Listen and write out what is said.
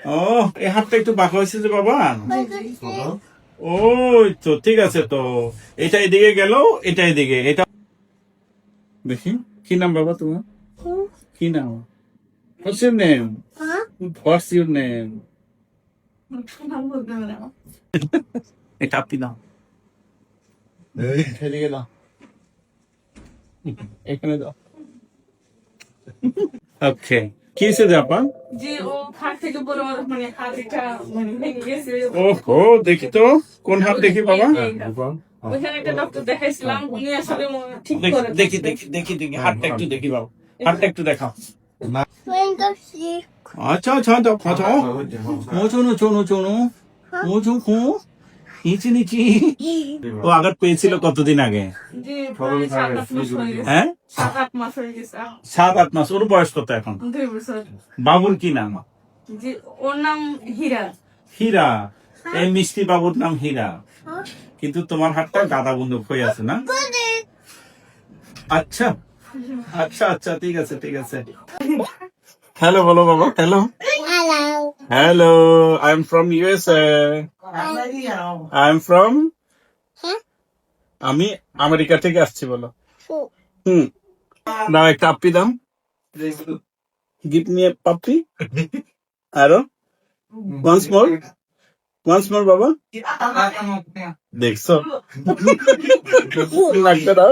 ও এই হাতটা একটু বাঁকা হয়েছে যে বাবা। ওই তো ঠিক আছে তো, এটা এদিকে গেল, এটা এদিকে, এটা দেখি কি নাম বাবা তোমার, কি নাম? What's your name? What's your name? এটা আপনি দাও, এদিকে দাও, এখানে দাও। ওকে, কি হয়েছে আপা? যে ও খাট থেকে পড়ে মানে হাত এটা মানে ভেঙে গেছে। ওহো, দেখি তো কোন হাত দেখি বাবা। ওইখানে একটা ডক্টর দেখাইছিলাম, উনি আসলে ঠিক দেখি করে দেখি দেখি দেখি দেখি হাতটা একটু দেখি বাবা, হাতটা একটু দেখাও। আচ্ছা আচ্ছা আচ্ছা, ওচুনো চুনো চুনো, ওচু খু, নিচে নিচে। ও আঘাত পেয়েছিল কতদিন আগে? যে প্রায় 7-8 মাস হয়ে গেছে। হ্যাঁ 7-8 মাস হয়ে গেছে। 7-8 মাস। ওর বয়স কত এখন? 2 বছর। বাবুর কি নাম? যে ওর নাম হীরা। হীরা। এই মিষ্টি বাবুর নাম হীরা, কিন্তু তোমার হাতটা গাদা বন্দুক হয়ে আছে না? আচ্ছা আচ্ছা আচ্ছা, ঠিক আছে ঠিক আছে। হ্যালো বলো বাবা, hello hello, I am from USA, I am from, আমি আমেরিকা থেকে আসছি বলো। দাও একটা আপ্পি দাও, গিভ মি এ পাপ্পি, আরো ওয়ান্স মোর বাবা। দেখছো লাগবে না?